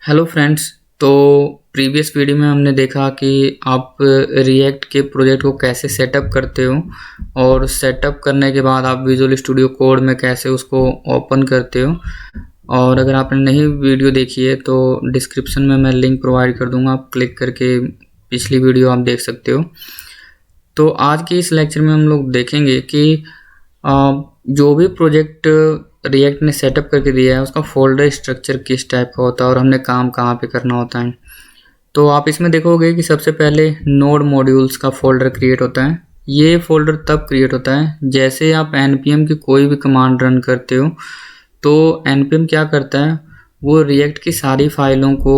Hello friends. तो previous video में हमने देखा कि आप रिएक्ट के प्रोजेक्ट को कैसे सेटअप करते हो और सेटअप करने के बाद आप विजुअल स्टूडियो कोड में कैसे उसको ओपन करते हो। और अगर आपने नहीं वीडियो देखी है तो डिस्क्रिप्शन में मैं लिंक प्रोवाइड कर दूंगा, आप क्लिक करके पिछली वीडियो आप देख सकते हो। तो आज के इस लेक्चर में हम लोग देखेंगे कि जो भी प्रोजेक्ट रिएक्ट ने सेटअप करके दिया है उसका फोल्डर स्ट्रक्चर किस टाइप का होता है और हमने काम कहाँ पे करना होता है। तो आप इसमें देखोगे कि सबसे पहले नोड मॉड्यूल्स का फोल्डर क्रिएट होता है। ये फोल्डर तब क्रिएट होता है जैसे आप npm की कोई भी कमांड रन करते हो तो npm क्या करता है, वो रिएक्ट की सारी फाइलों को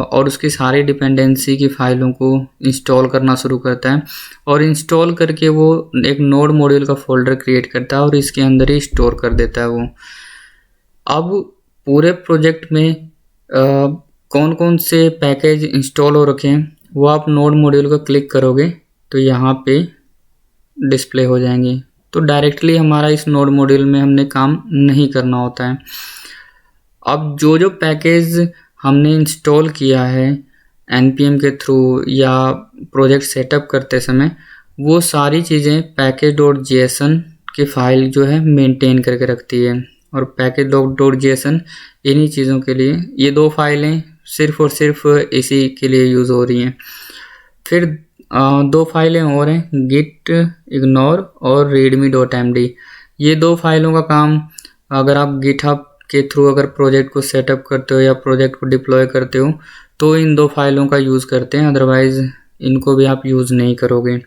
और उसकी सारी डिपेंडेंसी की फाइलों को इंस्टॉल करना शुरू करता है और इंस्टॉल करके वो एक नोड मॉड्यूल का फोल्डर क्रिएट करता है और इसके अंदर ही स्टोर कर देता है वो। अब पूरे प्रोजेक्ट में कौन कौन से पैकेज इंस्टॉल हो रखे हैं वो आप नोड मॉड्यूल को क्लिक करोगे तो यहाँ पे डिस्प्ले हो जाएंगे। तो डायरेक्टली हमारा इस नोड मॉड्यूल में हमने काम नहीं करना होता है। अब जो जो पैकेज हमने इंस्टॉल किया है npm के थ्रू या प्रोजेक्ट सेटअप करते समय, वो सारी चीज़ें package.json की फाइल जो है मेंटेन करके रखती है। और package.json इन्हीं चीज़ों के लिए, ये दो फाइलें सिर्फ और सिर्फ इसी के लिए यूज़ हो रही हैं। फिर दो फाइलें और हैं, git ignore और readme.md। ये दो फाइलों का काम अगर आप गिटहब के थ्रू अगर प्रोजेक्ट को सेटअप करते हो या प्रोजेक्ट को डिप्लॉय करते हो तो इन दो फाइलों का यूज़ करते हैं, अदरवाइज़ इनको भी आप यूज़ नहीं करोगे।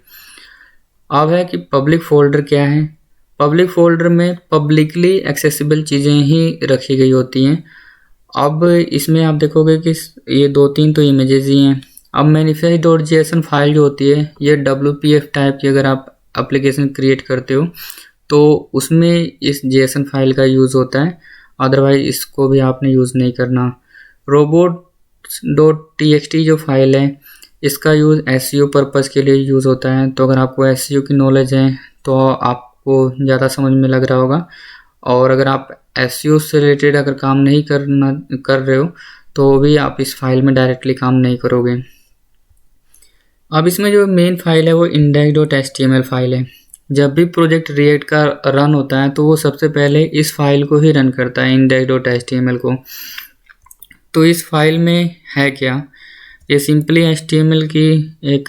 अब है कि पब्लिक फ़ोल्डर क्या है। पब्लिक फ़ोल्डर में पब्लिकली एक्सेसिबल चीज़ें ही रखी गई होती हैं। अब इसमें आप देखोगे कि ये दो तीन तो इमेजेस ही हैं। अब manifest.json फाइल जो होती है ये WPF टाइप की अगर आप एप्लीकेशन क्रिएट करते हो तो उसमें इस JSON फाइल का यूज़ होता है, अदरवाइज इसको भी आपने यूज़ नहीं करना। robot.txt जो फाइल है इसका यूज़ SEO पर्पज़ के लिए यूज़ होता है। तो अगर आपको SEO की नॉलेज है तो आपको ज़्यादा समझ में लग रहा होगा। और अगर आप SEO से रिलेटेड अगर काम नहीं कर रहे हो तो भी आप इस फाइल में डायरेक्टली काम नहीं करोगे। अब इसमें जो मेन फाइल है वो index.html फाइल है। जब भी प्रोजेक्ट रिएक्ट का रन होता है तो वो सबसे पहले इस फाइल को ही रन करता है, index.html को। तो इस फाइल में है क्या, ये सिंपली HTML की एक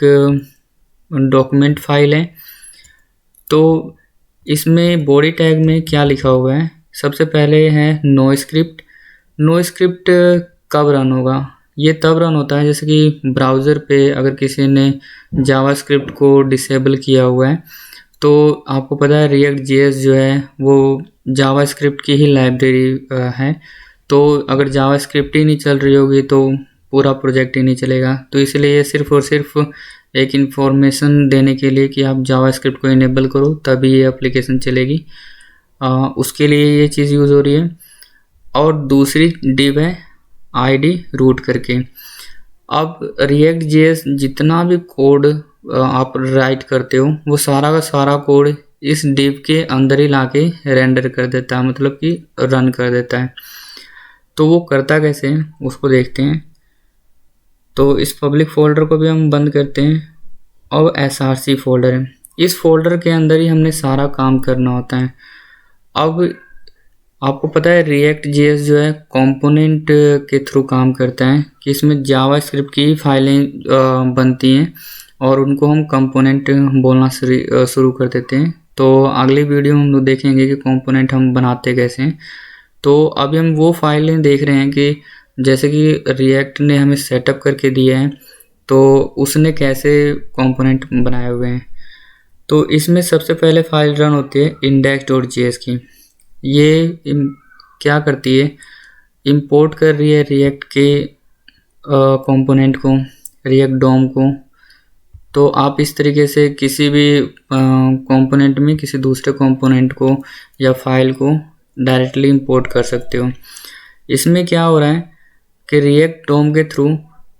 डॉक्यूमेंट फाइल है। तो इसमें बॉडी टैग में क्या लिखा हुआ है, सबसे पहले है नो स्क्रिप्ट। नो स्क्रिप्ट कब रन होगा, ये तब रन होता है जैसे कि ब्राउज़र पे अगर किसी ने जावास्क्रिप्ट को डिसेबल किया हुआ है। तो आपको पता है React.js जो है वो जावास्क्रिप्ट की ही लाइब्रेरी है। तो अगर जावास्क्रिप्ट ही नहीं चल रही होगी तो पूरा प्रोजेक्ट ही नहीं चलेगा। तो इसलिए ये सिर्फ और सिर्फ एक इन्फॉर्मेशन देने के लिए कि आप जावास्क्रिप्ट को इनेबल करो तभी ये एप्लीकेशन चलेगी, उसके लिए ये चीज़ यूज़ हो रही है। और दूसरी डिव है ID रूट करके। अब React.js जितना भी कोड आप राइट करते हो वो सारा का सारा कोड इस डिव के अंदर ही लाके रेंडर कर देता है, मतलब कि रन कर देता है। तो वो करता कैसे है उसको देखते हैं। तो इस पब्लिक फ़ोल्डर को भी हम बंद करते हैं और src फोल्डर है, इस फोल्डर के अंदर ही हमने सारा काम करना होता है। अब आपको पता है React.js जो है कंपोनेंट के थ्रू काम करता है कि इसमें जावास्क्रिप्ट की फाइलें बनती हैं और उनको हम कंपोनेंट बोलना शुरू कर देते हैं। तो अगली वीडियो में हम लोग देखेंगे कि कंपोनेंट हम बनाते कैसे हैं। तो अभी हम वो फाइलें देख रहे हैं कि जैसे कि React ने हमें सेटअप करके दिया है तो उसने कैसे कंपोनेंट बनाए हुए हैं। तो इसमें सबसे पहले फाइल रन होती है index.js की। ये क्या करती है, इंपोर्ट कर रही है रिएक्ट के कंपोनेंट को, रिएक्ट डोम को। तो आप इस तरीके से किसी भी कंपोनेंट में किसी दूसरे कंपोनेंट को या फाइल को डायरेक्टली इंपोर्ट कर सकते हो। इसमें क्या हो रहा है कि रिएक्ट डोम के थ्रू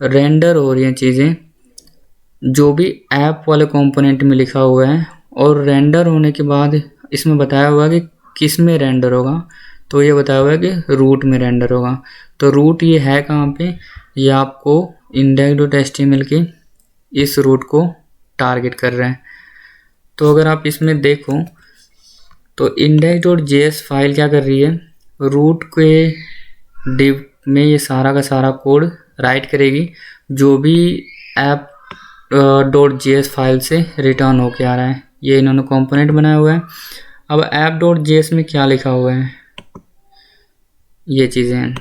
रेंडर हो रही हैं चीज़ें जो भी ऐप वाले कंपोनेंट में लिखा हुआ है, और रेंडर होने के बाद इसमें बताया हुआ कि किस में रेंडर होगा। तो ये बताया हुआ है कि रूट में रेंडर होगा। तो रूट ये है कहाँ पे, ये आपको index.html के इस रूट को टारगेट कर रहे हैं। तो अगर आप इसमें देखो तो index.js फाइल क्या कर रही है, रूट के डिव में ये सारा का सारा कोड राइट करेगी जो भी ऐप .js फाइल से रिटर्न होके आ रहा है। ये इन्होंने कंपोनेंट बनाया हुआ है। अब app.js में क्या लिखा हुआ है, ये चीज़ें हैं,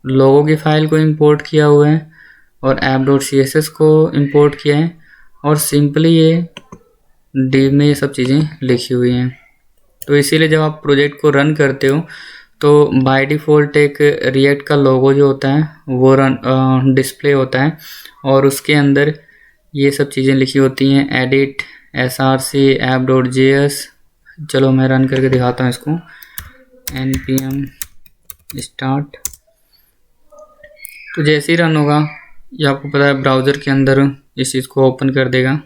लोगों की फाइल को इंपोर्ट किया हुआ है और app.css को इंपोर्ट किया है और सिंपली ये डिव में ये सब चीज़ें लिखी हुई हैं। तो इसीलिए जब आप प्रोजेक्ट को रन करते हो तो बाय डिफ़ॉल्ट एक रिएक्ट का लोगो जो होता है वो रन डिस्प्ले होता है और उसके अंदर ये सब चीज़ें लिखी होती हैं, एडिट src app.js। चलो मैं रन करके दिखाता हूँ इसको, npm स्टार्ट। तो जैसे ही रन होगा ये आपको पता है ब्राउज़र के अंदर इस चीज़ को ओपन कर देगा।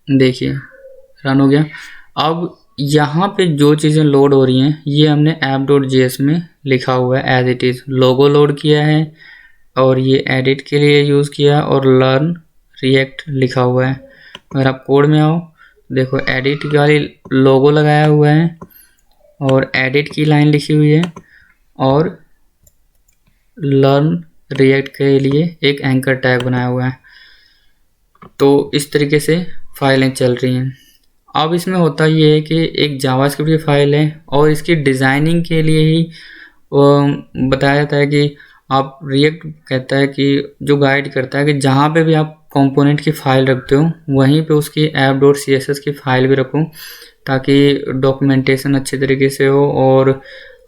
देखिए रन हो गया। अब यहाँ पे जो चीज़ें लोड हो रही हैं ये हमने app.js में लिखा हुआ है as it is, logo load किया है और ये एडिट के लिए यूज़ किया और लर्न रिएक्ट लिखा हुआ है। अगर आप कोड में आओ देखो एडिट वाली लोगो लगाया हुआ है और एडिट की लाइन लिखी हुई है और लर्न रिएक्ट के लिए एक एंकर टैग बनाया हुआ है। तो इस तरीके से फाइलें चल रही हैं। अब इसमें होता ये है कि एक जावास्क्रिप्ट की फाइल है और इसकी डिज़ाइनिंग के लिए ही बताया जाता है कि आप रिएक्ट कहता है कि जो गाइड करता है कि जहाँ पे भी आप कंपोनेंट की फ़ाइल रखते हो वहीं पे उसकी app.css की फ़ाइल भी रखो ताकि डॉक्यूमेंटेशन अच्छे तरीके से हो और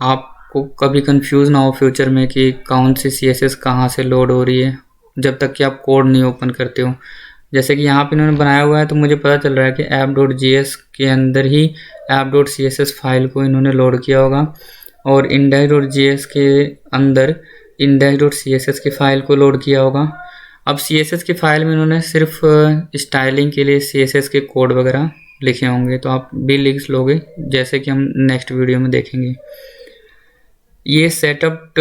आपको कभी कंफ्यूज ना हो फ्यूचर में कि कौन सी CSS कहाँ से लोड हो रही है जब तक कि आप कोड नहीं ओपन करते हो। जैसे कि यहाँ पे इन्होंने बनाया हुआ है तो मुझे पता चल रहा है कि app.js के अंदर ही app.css फाइल को इन्होंने लोड किया होगा और index.js के अंदर index.css की फ़ाइल को लोड किया होगा। अब CSS की फ़ाइल में इन्होंने सिर्फ स्टाइलिंग के लिए CSS के कोड वगैरह लिखे होंगे, तो आप भी लिख लोगे जैसे कि हम नेक्स्ट वीडियो में देखेंगे। ये सेटअप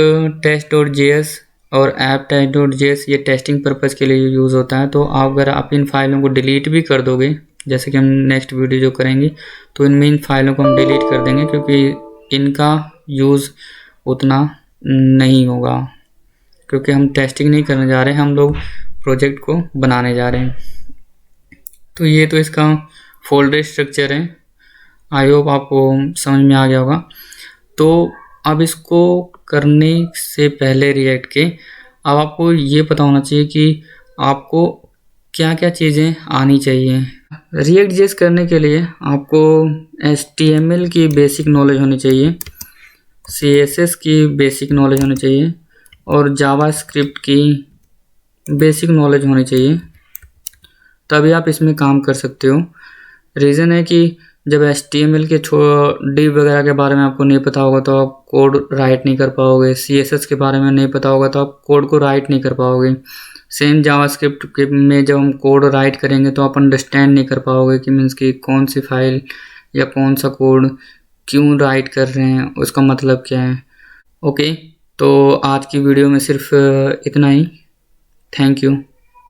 test.js और app.js ये टेस्टिंग पर्पज़ के लिए यूज़ होता है। तो अगर आप इन फाइलों को डिलीट भी कर दोगे जैसे कि हम नेक्स्ट वीडियो जो करेंगे तो इनमें इन फाइलों को हम डिलीट कर देंगे क्योंकि इनका यूज़ उतना नहीं होगा क्योंकि हम टेस्टिंग नहीं करने जा रहे हैं, हम लोग प्रोजेक्ट को बनाने जा रहे हैं। तो ये तो इसका फोल्डर स्ट्रक्चर है, आई होप आपको समझ में आ गया होगा। तो अब इसको करने से पहले रिएक्ट के अब आपको ये पता होना चाहिए कि आपको क्या क्या चीज़ें आनी चाहिए। रिएक्ट जेएस करने के लिए आपको HTML की बेसिक नॉलेज होनी चाहिए, CSS की बेसिक नॉलेज होनी चाहिए और जावास्क्रिप्ट की बेसिक नॉलेज होनी चाहिए, तभी आप इसमें काम कर सकते हो। रीज़न है कि जब HTML के डिव वगैरह के बारे में आपको नहीं पता होगा तो आप कोड राइट नहीं कर पाओगे, CSS के बारे में नहीं पता होगा तो आप कोड को राइट नहीं कर पाओगे। सेम जावास्क्रिप्ट में जब हम कोड राइट करेंगे तो आप अंडरस्टैंड नहीं कर पाओगे कि मीन्स कि कौन सी फाइल या कौन सा कोड क्यों राइट कर रहे हैं, उसका मतलब क्या है। ओके, तो आज की वीडियो में सिर्फ इतना ही। Thank you.